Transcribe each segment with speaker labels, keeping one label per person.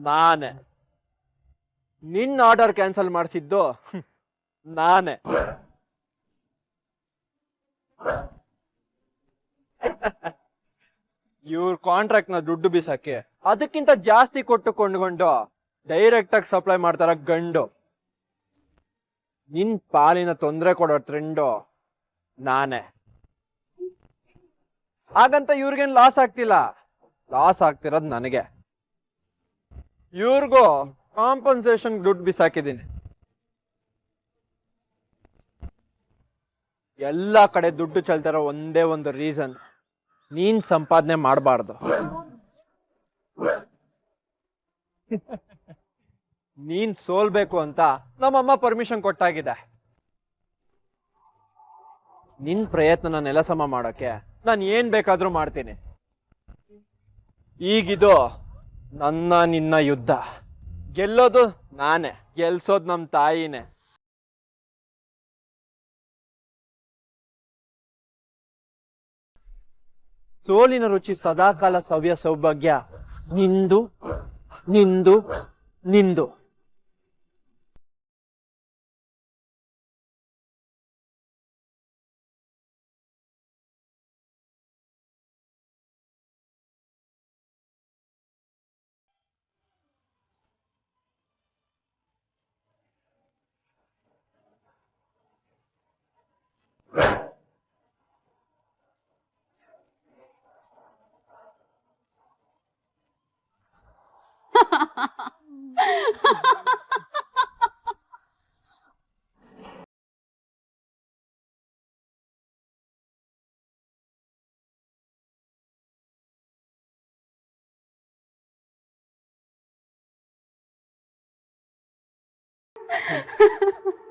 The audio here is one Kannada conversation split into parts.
Speaker 1: ನಾನೇ. ನಿನ್ನ ಆರ್ಡರ್ ಕ್ಯಾನ್ಸಲ್ ಮಾಡಿಸಿದ್ದು ನಾನೇ. ಇವ್ರ ಕಾಂಟ್ರಾಕ್ಟ್ ನ ದುಡ್ಡು ಬಿಸಾಕಿ ಅದಕ್ಕಿಂತ ಜಾಸ್ತಿ ಕೊಟ್ಟು ಕೊಂಡ್ಕೊಂಡು ಡೈರೆಕ್ಟ್ ಆಗಿ ಸಪ್ಲೈ ಮಾಡ್ತಾರ ಗಂಡು. ನಿನ್ ಪಾಲಿನ ತೊಂದರೆ ಕೊಡೋ ಟ್ರೆಂಡು ನಾನೇ. ಹಾಗಂತ ಇವ್ರಿಗೇನ್ ಲಾಸ್ ಆಗ್ತಿಲ್ಲ, ಲಾಸ್ ಆಗ್ತಿರೋದ್ ನನಗೆ. ಇವ್ರಿಗೂ ಕಾಂಪನ್ಸೇಷನ್ ದುಡ್ಡು ಬಿಸಾಕಿದ್ದೀನಿ. ಎಲ್ಲಾ ಕಡೆ ದುಡ್ಡು ಚೆಲ್ತಾರೋ ಒಂದೇ ಒಂದು ರೀಸನ್, ನೀನ್ ಸಂಪಾದನೆ ಮಾಡಬಾರ್ದು. ನೀನ್ ಸೋಲ್ಬೇಕು ಅಂತ ನಮ್ಮಮ್ಮ ಪರ್ಮಿಷನ್ ಕೊಟ್ಟಾಗಿದೆ. ನಿನ್ ಪ್ರಯತ್ನ ನೆಲಸಮ ಮಾಡೋಕೆ ನಾನು ಏನ್ ಬೇಕಾದ್ರೂ ಮಾಡ್ತೀನಿ. ಈಗಿದು ನನ್ನ ನಿನ್ನ ಯುದ್ಧ. ಗೆಲ್ಲೋದು ನಾನೇ, ಗೆಲ್ಸೋದು ನಮ್ ತಾಯಿನೇ. ಸೋಲಿನ ರುಚಿ ಸದಾಕಾಲ ಸವ್ಯ ಸೌಭಾಗ್ಯ ನಿಂದು ನಿಂದು ನಿಂದು.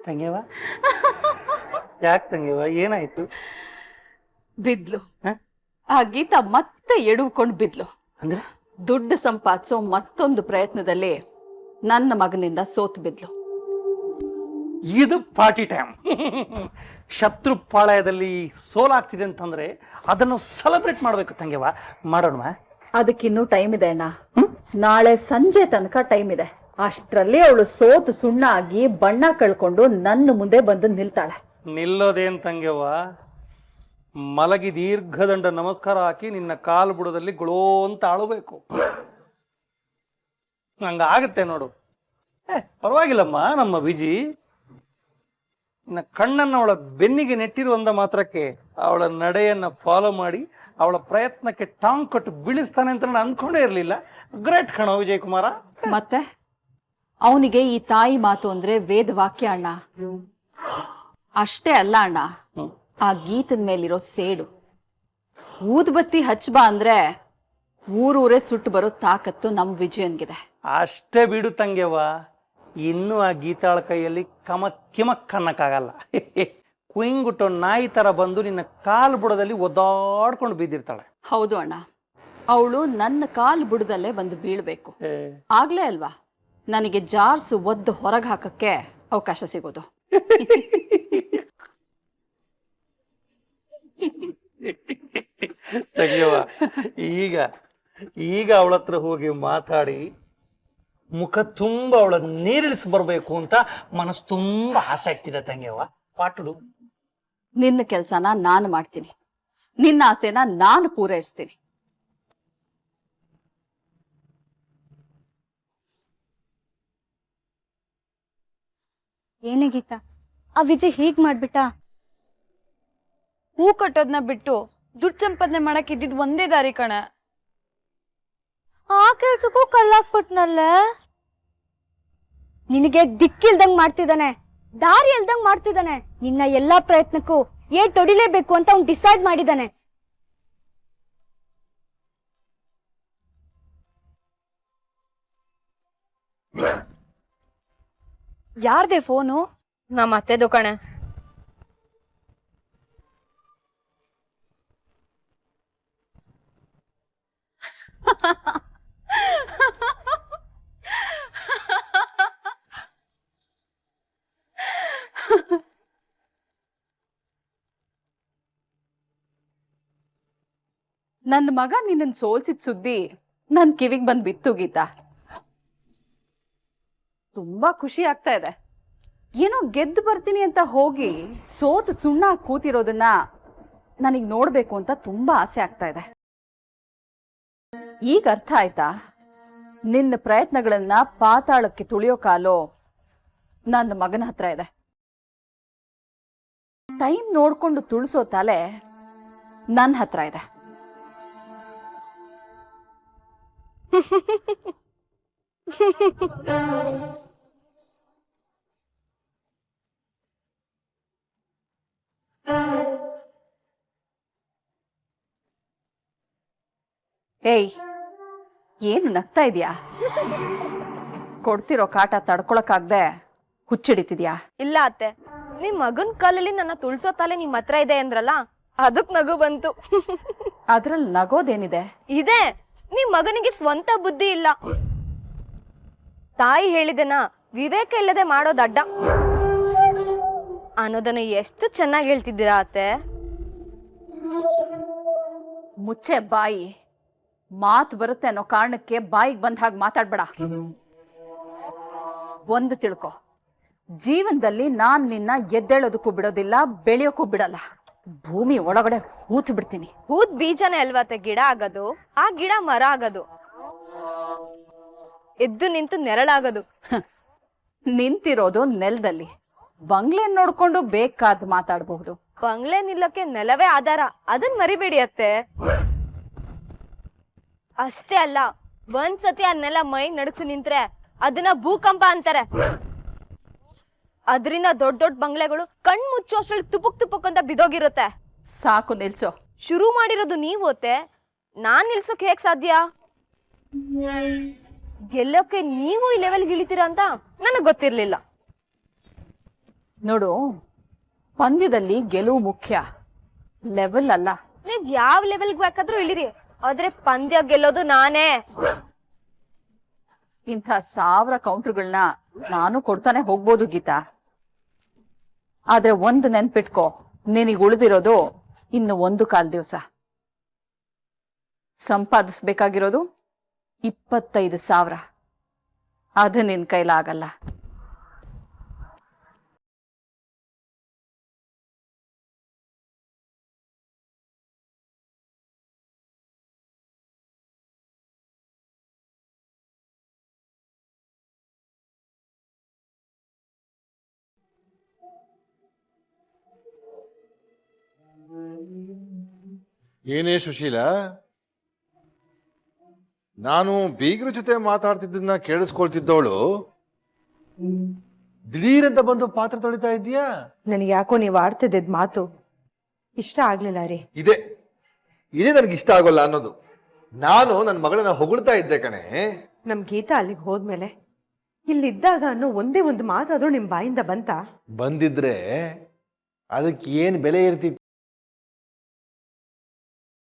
Speaker 2: ತಂಗ್ಯವ, ಯಾಕೆ ತಂಗ್ಯವ, ಏನಾಯ್ತು?
Speaker 3: ಬಿದ್ಲು. ಆ ಗೀತಾ ಮತ್ತೆ ಎಡುಕೊಂಡು ಬಿದ್ಲು.
Speaker 2: ಅಂದ್ರೆ
Speaker 3: ದುಡ್ಡು ಸಂಪಾದಿಸೋ ಮತ್ತೊಂದು ಪ್ರಯತ್ನದಲ್ಲಿ ನನ್ನ ಮಗನಿಂದ ಸೋತು ಬಿದ್ಲು.
Speaker 2: ಇದು ಪಾರ್ಟಿ ಟೈಮ್. ಶತ್ರು ಪಾಳಯದಲ್ಲಿ ಸೋಲಾಗ್ತಿದೆ ಅಂತಂದ್ರೆ ಅದನ್ನು ಸೆಲೆಬ್ರೇಟ್ ಮಾಡ್ಬೇಕು ತಂಗ್ಯವ. ಮಾಡೋಣ.
Speaker 3: ಅದಕ್ಕಿನ್ನೂ ಟೈಮ್ ಇದೆ ಅಣ್ಣ. ನಾಳೆ ಸಂಜೆ ತನಕ ಟೈಮ್ ಇದೆ. ಅಷ್ಟರಲ್ಲಿ ಅವಳು ಸೋತು ಸುಣ್ಣ ಆಗಿ ಬಣ್ಣ ಕಳ್ಕೊಂಡು ನನ್ನ ಮುಂದೆ ಬಂದು ನಿಲ್ತಾಳೆ.
Speaker 2: ನಿಲ್ಲೋದೇನ್ ತಂಗ್ಯವ, ಮಲಗಿ ದೀರ್ಘದಂಡ ನಮಸ್ಕಾರ ಹಾಕಿ ನಿನ್ನ ಕಾಲು ಬುಡದಲ್ಲಿ ಗುಳೋ ಅಂತ ಆಳಬೇಕು. ಹಂಗಾಗತ್ತೆ ನೋಡು. ಪರವಾಗಿಲ್ಲಮ್ಮ ನಮ್ಮ ವಿಜಿ. ನಿನ್ನ ಕಣ್ಣನ್ನು ಅವಳ ಬೆನ್ನಿಗೆ ನೆಟ್ಟಿರುವಂದ ಮಾತ್ರಕ್ಕೆ ಅವಳ ನಡೆಯನ್ನ ಫಾಲೋ ಮಾಡಿ ಅವಳ ಪ್ರಯತ್ನಕ್ಕೆ ಟಾಂಗ್ ಕೊಟ್ಟು ಬೀಳಿಸ್ತಾನೆ ಅಂತ ನಾನು ಅಂದ್ಕೊಂಡೇ ಇರಲಿಲ್ಲ. ಗ್ರೇಟ್ ಕಣೋ ವಿಜಯ್ ಕುಮಾರ.
Speaker 3: ಮತ್ತೆ ಅವನಿಗೆ ಈ ತಾಯಿ ಮಾತು ಅಂದ್ರೆ ವೇದ ವಾಕ್ಯ ಅಣ್ಣ. ಅಷ್ಟೇ ಅಲ್ಲ ಅಣ್ಣ, ಆ ಗೀತದ ಮೇಲಿರೋ ಸೇಡು. ಊದ್ಬತ್ತಿ ಹಚ್ಚಬಾ ಅಂದ್ರೆ ಊರೂರೇ ಸುಟ್ಟು ಬರೋ ತಾಕತ್ತು ನಮ್ ವಿಜಯನ್ಗಿದೆ.
Speaker 2: ಅಷ್ಟೇ ಬಿಡು ತಂಗ್ಯವ, ಇನ್ನೂ ಆ ಗೀತಾಳ ಕೈಯಲ್ಲಿ ಕಿಮಕ್ ಅನ್ನಕ್ಕಾಗಲ್ಲ. ಕುಯಿಂಗುಟ್ಟೋ ನಾಯಿ ತರ ಬಂದು ನಿನ್ನ ಕಾಲು ಬುಡದಲ್ಲಿ ಒದ್ದಾಡ್ಕೊಂಡು ಬಿದ್ದಿರ್ತಾಳೆ.
Speaker 3: ಹೌದು ಅಣ್ಣ, ಅವಳು ನನ್ನ ಕಾಲು ಬುಡದಲ್ಲೇ ಬಂದು ಬೀಳ್ಬೇಕು. ಆಗ್ಲೇ ಅಲ್ವಾ ನನಗೆ ಜಾರ್ಸು ಒದ್ದು ಹೊರಗೆ ಹಾಕಕ್ಕೆ ಅವಕಾಶ ಸಿಗೋದು.
Speaker 2: ತಂಗ್ಯವ, ಈಗ ಅವಳ ಹತ್ರ ಹೋಗಿ ಮಾತಾಡಿ ಮುಖ ತುಂಬ ಅವಳ ನೀರಿಳಿಸಿ ಬರ್ಬೇಕು ಅಂತ ಮನಸ್ಸು ತುಂಬಾ ಆಸೆ ಆಗ್ತಿದೆ ತಂಗ್ಯವ. ಪಾಟುಡು.
Speaker 3: ನಿನ್ನ ಕೆಲ್ಸನ ನಾನು ಮಾಡ್ತೀನಿ, ನಿನ್ನ ಆಸೆನ ನಾನು ಪೂರೈಸ್ತೀನಿ.
Speaker 4: ಏನೇ ಗೀತಾ, ಆ ವಿಜಯ್ ಹೀಗ್ ಮಾಡ್ಬಿಟ್ಟ?
Speaker 5: ಹೂ ಕಟ್ಟೋದ್ನ ಬಿಟ್ಟು ದುಡ್ಡು ಸಂಪಾದನೆ ಮಾಡಕ್ ಇದ್ದಿದ್ ಒಂದೇ ದಾರಿ ಕಣ.
Speaker 4: ಆ ಕೆಲ್ಸಕ್ಕೂ ಕಲ್ಲಾಕ್ಬಿಟ್ನಲ್ಲ. ನಿನಗೆ ದಿಕ್ಕಿಲ್ದಂಗ್ ಮಾಡ್ತಿದ್ದಾನೆ, ದಾರಿ ಇಲ್ದಂಗ್ ಮಾಡ್ತಿದ್ದಾನೆ. ನಿನ್ನ ಎಲ್ಲಾ ಪ್ರಯತ್ನಕ್ಕೂ ಏಟ್ ಹೊಡಿಲೇಬೇಕು ಅಂತ ಅವ್ನು ಡಿಸೈಡ್ ಮಾಡಿದ್ದಾನೆ.
Speaker 5: ಯಾರ್ದೇ ಫೋನು?
Speaker 4: ನಮ್ಮ ಅತ್ತೆದು ಕಣೆ.
Speaker 3: ನನ್ನ ಮಗ ನಿನ್ನನ್ ಸೋಲ್ಸಿದ ಸುದ್ದಿ ನನ್ ಕಿವಿಗ್ ಬಂದ್ ಬಿತ್ತು ಗೀತಾ. ತುಂಬಾ ಖುಷಿ ಆಗ್ತಾ ಇದೆ. ಏನೋ ಗೆದ್ದು ಬರ್ತೀನಿ ಅಂತ ಹೋಗಿ ಸೋತು ಸುಣ್ಣ ಕೂತಿರೋದನ್ನ ನನಗ್ ನೋಡ್ಬೇಕು ಅಂತ ತುಂಬಾ ಆಸೆ ಆಗ್ತಾ ಇದೆ. ಈಗ ಅರ್ಥ ಆಯ್ತಾ? ನಿನ್ನ ಪ್ರಯತ್ನಗಳನ್ನ ಪಾತಾಳಕ್ಕೆ ತುಳಿಯೋ ಕಾಲೋ ನನ್ನ ಮಗನ ಹತ್ರ ಇದೆ. ಟೈಮ್ ನೋಡ್ಕೊಂಡು ತುಳಿಸೋ ತಲೆ ನನ್ನ ಹತ್ರ ಇದೆ. ಏಯ್, ಏನು ನಗ್ತಾ ಇದೀಯಾ? ಕೊಡ್ತಿರೋ ಕಾಟ ತಡ್ಕೊಳಕ್ಕಾಗ್ದೆ ಹುಚ್ಚಿಡಿತಿದ್ಯಾ?
Speaker 6: ಇಲ್ಲ ಅತ್ತೆ, ನಿಮ್ ಮಗನ್ ಕಾಲಲ್ಲಿ ನನ್ನ ತುಳ್ಸೋ ತಲೆ ನಿಮ್ ಹತ್ರ ಇದೆ ಅಂದ್ರಲ್ಲ, ಅದಕ್ ನಗು ಬಂತು.
Speaker 3: ಅದ್ರಲ್ಲಿ ನಗೋದೇನಿದೆ?
Speaker 6: ಇದೆ, ನಿಮ್ ಮಗನಿಗೆ ಸ್ವಂತ ಬುದ್ಧಿ ಇಲ್ಲ. ತಾಯಿ ಹೇಳಿದನ ವಿವೇಕ ಇಲ್ಲದೆ ಮಾಡೋದ್ ಅಡ್ಡ ಅನ್ನೋದನ್ನ ಎಷ್ಟು ಚೆನ್ನಾಗಿ ಹೇಳ್ತಿದ್ದೀರಾ ಅತ್ತೆ.
Speaker 3: ಮುಚ್ಚೆ ಬಾಯಿ. ಮಾತು ಬರುತ್ತೆ ಅನ್ನೋ ಕಾರಣಕ್ಕೆ ಬಾಯಿಗೆ ಬಂದ ಹಾಗೆ ಮಾತಾಡ್ಬೇಡ. ಒಂದು ತಿಳ್ಕೊ, ಜೀವನದಲ್ಲಿ ನಾನ್ ನಿನ್ನ ಎದ್ದೇಳೋದಕ್ಕೂ ಬಿಡೋದಿಲ್ಲ, ಬೆಳೆಯೋಕ್ಕೂ ಬಿಡಲ್ಲ. ಭೂಮಿ ಒಳಗಡೆ ಹೂತ್ ಬಿಡ್ತೀನಿ.
Speaker 6: ಹೂದ್ ಬೀಜನೇ ಅಲ್ವತ್ತೆ ಗಿಡ ಆಗೋದು, ಆ ಗಿಡ ಮರ ಆಗೋದು, ಎದ್ದು ನಿಂತು ನೆರಳಾಗೋದು.
Speaker 3: ನಿಂತಿರೋದು ನೆಲದಲ್ಲಿ. ಬಂಗ್ಲೆ ನೋಡ್ಕೊಂಡು ಬೇಕಾದ್ ಮಾತಾಡಬಹುದು.
Speaker 6: ಬಂಗ್ಲೆ ನಿಲ್ಲಕ್ಕೆ ನೆಲವೇ ಆಧಾರ, ಅದನ್ ಮರಿಬೇಡಿ ಅತ್ತೆ. ಅಷ್ಟೇ ಅಲ್ಲ, ಒಂದ್ಸತಿ ಆ ನೆಲ ಮೈ ನಡಕ್ಸಿ ನಿಂತ್ರೆ ಅದನ್ನ ಭೂಕಂಪ ಅಂತಾರೆ. ಅದರಿಂದ ದೊಡ್ಡ ದೊಡ್ಡ ಬಂಗ್ಲೆಗಳು ಕಣ್ ಮುಚ್ಚೋ ಅಷ್ಟ್ರಲ್ಲಿ ತುಪುಕ್ ಅಂತ ಬಿದೋಗಿರುತ್ತೆ.
Speaker 3: ಸಾಕು, ನಿಲ್ಸೋ.
Speaker 6: ಶುರು ಮಾಡಿರೋದು ನೀವು ಅತ್ತೆ, ನಾನ್ ನಿಲ್ಸೋಕ್ ಹೇಗ್ ಸಾಧ್ಯ? ಗೆಲ್ಲೋಕೆ ನೀವು ಈ ಲೆವೆಲ್ಗೆ ಇಳಿತೀರಾ ಅಂತ ನನಗ್ ಗೊತ್ತಿರ್ಲಿಲ್ಲ.
Speaker 3: ನೋಡು, ಪಂದ್ಯದಲ್ಲಿ ಗೆಲುವು ಮುಖ್ಯ, ಲೆವೆಲ್ ಅಲ್ಲ.
Speaker 6: ನೀವ್ ಯಾವ ಲೆವೆಲ್ಗೆ ಬೇಕಾದ್ರೂ ಇಳಿರಿ, ಆದ್ರೆ ಪಂದ್ಯ ಗೆಲ್ಲೋದು ನಾನೇ.
Speaker 3: ಇಂಥ 1000 ಕೌಂಟರ್ಗಳನ್ನ ನಾನು ಕೊಡ್ತಾನೆ ಹೋಗ್ಬೋದು ಗೀತಾ. ಆದ್ರೆ ಒಂದು ನೆನ್ಪಿಟ್ಕೋ, ನಿನಗೆ ಉಳಿದಿರೋದು ಇನ್ನು 1 ದಿವಸ. ಸಂಪಾದಿಸ್ಬೇಕಾಗಿರೋದು 25,000. ಅದು ನಿನ್ ಕೈಲಾಗಲ್ಲ.
Speaker 7: ಏನೇ ಸುಶೀಲ, ನಾನು ಬೀಗ್ರ ಜೊತೆ ಮಾತಾಡ್ತಿದ್ದನ್ನ ಕೇಳಿಸ್ಕೊಳ್ತಿದ್ದವಳು ದಿಢೀರಂತ ಬಂದು ಪಾತ್ರ ತೊಳಿತಾ ಇದ್ದೀಯಾ?
Speaker 8: ನನಗೆ ಯಾಕೋ ನೀವು ಆಡ್ತಿದ್ದ ಮಾತು ಇಷ್ಟ ಆಗ್ಲಿಲ್ಲ ರೀ.
Speaker 7: ಇದೇ ನನಗೆ ಇಷ್ಟ ಆಗೋಲ್ಲ ಅನ್ನೋದು. ನಾನು ನನ್ನ ಮಗಳನ್ನ ಹೊಗಳ್ತಾ ಇದ್ದೆ ಕಣೆ.
Speaker 8: ನಮ್ ಗೀತಾ ಅಲ್ಲಿಗೆ ಹೋದ್ಮೇಲೆ ಇಲ್ಲಿದ್ದಾಗ ಅನ್ನೋ ಒಂದೇ ಒಂದು ಮಾತಾದ್ರೂ ನಿಮ್ ಬಾಯಿಂದ
Speaker 7: ಬಂದಿದ್ರೆ ಅದಕ್ಕೆ ಏನ್ ಬೆಲೆ ಇರ್ತಿತ್ತು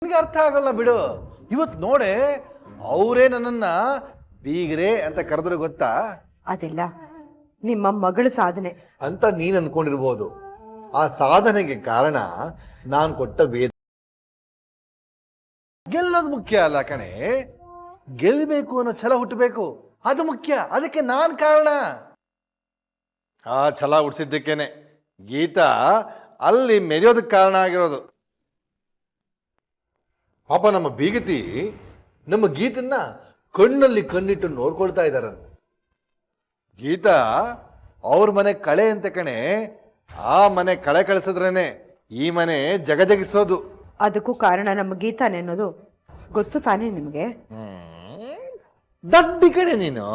Speaker 7: ನನಗೆ ಅರ್ಥ ಆಗಲ್ಲ ಬಿಡು. ಇವತ್ತು ನೋಡೆ, ಅವರೇ ನನ್ನನ್ನ ಬೀಗ್ರೆ ಅಂತ ಕರೆದ್ರೆ ಗೊತ್ತಾ?
Speaker 8: ಅದೆಲ್ಲ ನಿಮ್ಮ ಮಗಳ ಸಾಧನೆ
Speaker 7: ಅಂತ ನೀನ್ ಅನ್ಕೊಂಡಿರ್ಬೋದು. ಆ ಸಾಧನೆಗೆ ಕಾರಣ ನಾನ್ ಕೊಟ್ಟ ವೇದ. ಗೆಲ್ಲೋದು ಮುಖ್ಯ ಅಲ್ಲ ಕಣೆ, ಗೆಲ್ಲಬೇಕು ಅನ್ನೋ ಛಲ ಹುಟ್ಟಬೇಕು, ಅದು ಮುಖ್ಯ. ಅದಕ್ಕೆ ನಾನ್ ಕಾರಣ. ಆ ಛಲ ಹುಟ್ಟಿಸಿದ್ದಕ್ಕೇನೆ ಗೀತಾ ಅಲ್ಲಿ ಮೆರೆಯೋದಕ್ಕೆ ಕಾರಣ ಆಗಿರೋದು. ಪಾಪ ನಮ್ಮ ಬೀಗತಿ ನಮ್ಮ ಗೀತನ್ನ ಕಣ್ಣಲ್ಲಿ ಕಣ್ಣಿಟ್ಟು ನೋಡ್ಕೊಳ್ತಾ ಇದ್ದಾರ. ಗೀತಾ ಅವ್ರ ಮನೆ ಕಳೆ ಅಂತ ಕಣೆ. ಆ ಮನೆ ಕಳೆ ಕಳಿಸಿದ್ರೇನೆ ಈ ಮನೆ ಜಗಜಗಿಸೋದು.
Speaker 8: ಅದಕ್ಕೂ ಕಾರಣ ನಮ್ಮ ಗೀತಾನೆ ಅನ್ನೋದು ಗೊತ್ತು ತಾನೇ ನಿಮ್ಗೆ?
Speaker 7: ದಡ್ಡಿ ಕಣೆ ನೀನು.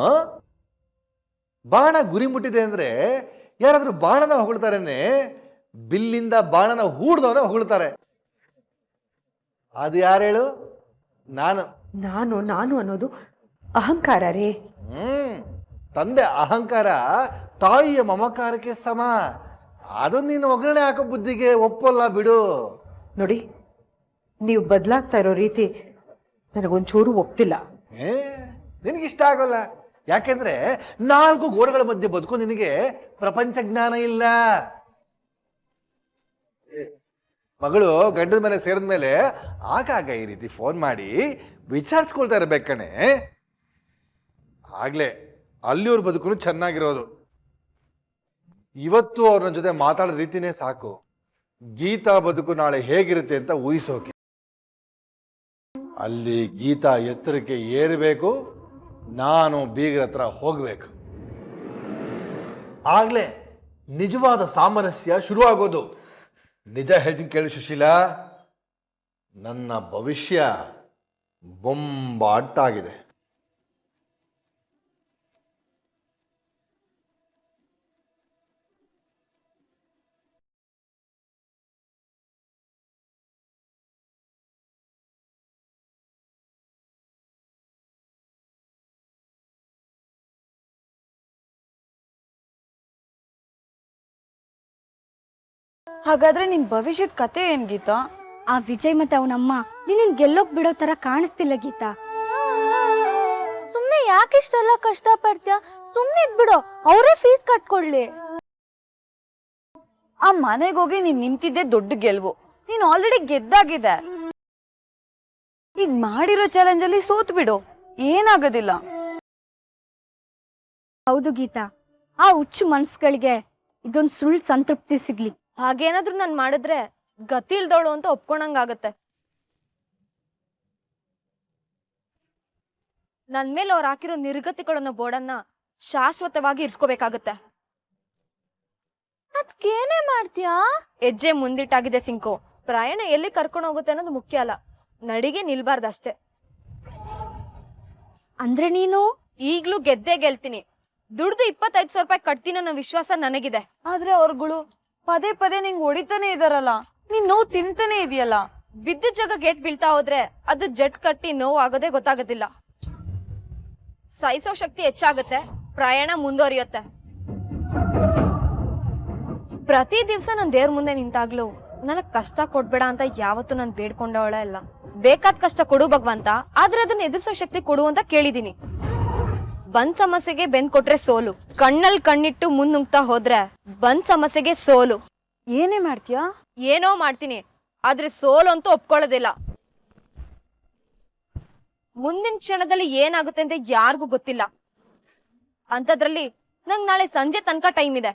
Speaker 7: ಬಾಣ ಗುರಿ ಮುಟ್ಟಿದೆ ಅಂದ್ರೆ ಯಾರಾದ್ರೂ ಬಾಣನ ಹೊಗಳ್ತಾರೇನೆ, ಬಿಲ್ಲಿಂದ ಬಾಣನ ಹೂಡ್ದವನ ಹೊಗಳ್ತಾರೆ. ಅದು ಯಾರು ಹೇಳು? ನಾನು
Speaker 8: ನಾನು ಅನ್ನೋದು ಅಹಂಕಾರ ರೀ.
Speaker 7: ತಂದೆ ಅಹಂಕಾರ ತಾಯಿಯ ಮಮಕಾರಕ್ಕೆ ಸಮ. ಅದು ನೀನು ಒಗ್ಗರಣೆ ಹಾಕೋ ಬುದ್ಧಿಗೆ ಒಪ್ಪಲ್ಲ ಬಿಡು.
Speaker 8: ನೋಡಿ, ನೀವು ಬದಲಾಗ್ತಾ ಇರೋ ರೀತಿ ನನಗೊಂಚೂರು ಒಪ್ತಿಲ್ಲ.
Speaker 7: ನಿನಗಿಷ್ಟ ಆಗೋಲ್ಲ. ಯಾಕೆಂದ್ರೆ 4 ಗೋಡೆಗಳ ಮಧ್ಯೆ ಬದುಕು ನಿನಗೆ ಪ್ರಪಂಚ ಜ್ಞಾನ ಇಲ್ಲ. ಮಗಳು ಗಂಡನ ಮನೆ ಸೇರಿದ್ಮೇಲೆ ಆಗಾಗ ಈ ರೀತಿ ಫೋನ್ ಮಾಡಿ ವಿಚಾರಿಸ್ಕೊಳ್ತಾ ಇರ್ಬೇಕು ಕಣೆ. ಆಗ್ಲೇ ಅಲ್ಲಿಯವ್ರ ಬದುಕು ಚೆನ್ನಾಗಿರೋದು. ಇವತ್ತು ಅವ್ರ ಜೊತೆ ಮಾತಾಡೋ ರೀತಿನೇ ಸಾಕು ಗೀತಾ ಬದುಕು ನಾಳೆ ಹೇಗಿರುತ್ತೆ ಅಂತ ಊಹಿಸೋಕೆ. ಅಲ್ಲಿ ಗೀತಾ ಎತ್ತರಕ್ಕೆ ಏರಬೇಕು, ನಾನು ಬೀಗರ ಹತ್ರ ಹೋಗ್ಬೇಕು. ಆಗ್ಲೇ ನಿಜವಾದ ಸಾಮರಸ್ಯ ಶುರುವಾಗೋದು. ನಿಜ ಹೇಳ್ತೀನಿ ಕೇಳು ಸುಶೀಲಾ, ನನ್ನ ಭವಿಷ್ಯ ಬೊಂಬಾಟಾಗಿದೆ.
Speaker 5: ಹಾಗಾದ್ರೆ ನಿನ್ ಭವಿಷ್ಯದ ಕತೆ ಏನ್ ಗೀತಾ?
Speaker 4: ಆ ವಿಜಯ್ ಮತ್ತೆ ಅವನಮ್ಮ ನಿನ್ನ ಗೆಲ್ಲೋಕ್ ಬಿಡೋ ತರ ಕಾಣಿಸ್ತಿಲ್ಲ ಗೀತಾ.
Speaker 6: ಸುಮ್ನೆ ಯಾಕಿಷ್ಟೆಲ್ಲ ಕಷ್ಟ ಪಡ್ತೀಯ? ಸುಮ್ನೆ ಇದ್ಬಿಡು, ಅವರೇ ಫೀಸ್ ಕಟ್ಕೊಡ್ಲಿ.
Speaker 5: ಆ ಮನೆಗೆ ಹೋಗಿ ನೀನ್ ನಿಂತಿದ್ದೆ ದೊಡ್ಡ ಗೆಲ್ವು. ನೀನ್ ಆಲ್ರೆಡಿ ಗೆದ್ದಾಗಿದೆ. ಈಗ ಮಾಡಿರೋ ಚಾಲೆಂಜ್ ಅಲ್ಲಿ ಸೋತ್ ಬಿಡು, ಏನಾಗೋದಿಲ್ಲ.
Speaker 4: ಹೌದು ಗೀತಾ, ಆ ಹುಚ್ಚು ಮನ್ಸುಗಳಿಗೆ ಇದೊಂದು ಸುಳ್ಳು ಸಂತೃಪ್ತಿ ಸಿಗ್ಲಿ.
Speaker 6: ಹಾಗೇನಾದ್ರೂ ನಾನ್ ಮಾಡಿದ್ರೆ ಗತಿ ಇಲ್ದವಳು ಅಂತ ಒಪ್ಕೊಂಡಂಗಾಗತ್ತೆ. ನನ್ ಮೇಲೆ ಅವ್ರು ಹಾಕಿರೋ ನಿರ್ಗತಿಗಳನ್ನ ಬೋರ್ಡನ್ನ ಶಾಶ್ವತವಾಗಿ ಇರ್ಸ್ಕೋಬೇಕಾಗತ್ತೆ. ಅದ್ಕೇನೇ ಮಾಡ್ತೀಯಾ? ಹೆಜ್ಜೆ ಮುಂದಿಟ್ಟಾಗಿದೆ ಸಿಂಕು. ಪ್ರಯಾಣ ಎಲ್ಲಿ ಕರ್ಕೊಂಡು ಹೋಗುತ್ತೆ ಅನ್ನೋದು ಮುಖ್ಯ ಅಲ್ಲ, ನಡಿಗೆ ನಿಲ್ಬಾರ್ದಷ್ಟೇ.
Speaker 4: ಅಂದ್ರೆ ನೀನು
Speaker 6: ಈಗ್ಲೂ ಗೆದ್ದೇ ಗೆಲ್ತೀನಿ. ದುಡ್ದು 25,000 ರೂಪಾಯಿ ಕಟ್ತೀನಿ ಅನ್ನೋ ವಿಶ್ವಾಸ ನನಗಿದೆ.
Speaker 5: ಆದ್ರೆ ಅವ್ರುಗಳು ಪದೇ ಪದೇ ನಿಂಗ್ ಹೊಡಿತಾನೆ ಇದಾರಲ್ಲ, ನೀನ್ ನೋವು ತಿಂತಾನೆ ಇದೆಯಲ್ಲ.
Speaker 6: ಬಿದ್ದ ಜಾಗ ಗೇಟ್ ಬೀಳ್ತಾ ಹೋದ್ರೆ ಅದು ಜಟ್ ಕಟ್ಟಿ ನೋವು ಆಗೋದೇ ಗೊತ್ತಾಗೋದಿಲ್ಲ. ಸಹಿಸೋ ಶಕ್ತಿ ಹೆಚ್ಚಾಗುತ್ತೆ, ಪ್ರಯಾಣ ಮುಂದುವರಿಯುತ್ತೆ. ಪ್ರತಿ ದಿವ್ಸ ನನ್ ದೇವ್ರ ಮುಂದೆ ನಿಂತಾಗ್ಲೂ ನನಗ್ ಕಷ್ಟ ಕೊಡ್ಬೇಡ ಅಂತ ಯಾವತ್ತೂ ನಾನು ಬೇಡ್ಕೊಂಡವಳ ಇಲ್ಲ. ಬೇಕಾದ ಕಷ್ಟ ಕೊಡು ಭಗವಂತ, ಆದ್ರೆ ಅದನ್ನ ಎದುರಿಸೋ ಶಕ್ತಿ ಕೊಡು ಅಂತ ಕೇಳಿದೀನಿ. ಬಂದ್ ಸಮಸ್ಯೆಗೆ ಬೆನ್ ಕೊಟ್ರೆ ಸೋಲು, ಕಣ್ಣಲ್ಲಿ ಕಣ್ಣಿಟ್ಟು ಮುನ್ನುಗ್ತಾ ಹೋದ್ರೆ ಬಂದ್ ಸಮಸ್ಯೆಗೆ ಸೋಲು.
Speaker 5: ಏನೇ ಮಾಡ್ತೀಯಾ?
Speaker 6: ಏನೋ ಮಾಡ್ತೀನಿ, ಆದ್ರೆ ಸೋಲು ಅಂತೂ ಒಪ್ಕೊಳ್ಳೋದಿಲ್ಲ. ಮುಂದಿನ ಕ್ಷಣದಲ್ಲಿ ಏನಾಗುತ್ತೆ ಅಂತ ಯಾರಿಗೂ ಗೊತ್ತಿಲ್ಲ. ಅಂತದ್ರಲ್ಲಿ ನಂಗ್ ನಾಳೆ ಸಂಜೆ ತನಕ ಟೈಮ್ ಇದೆ.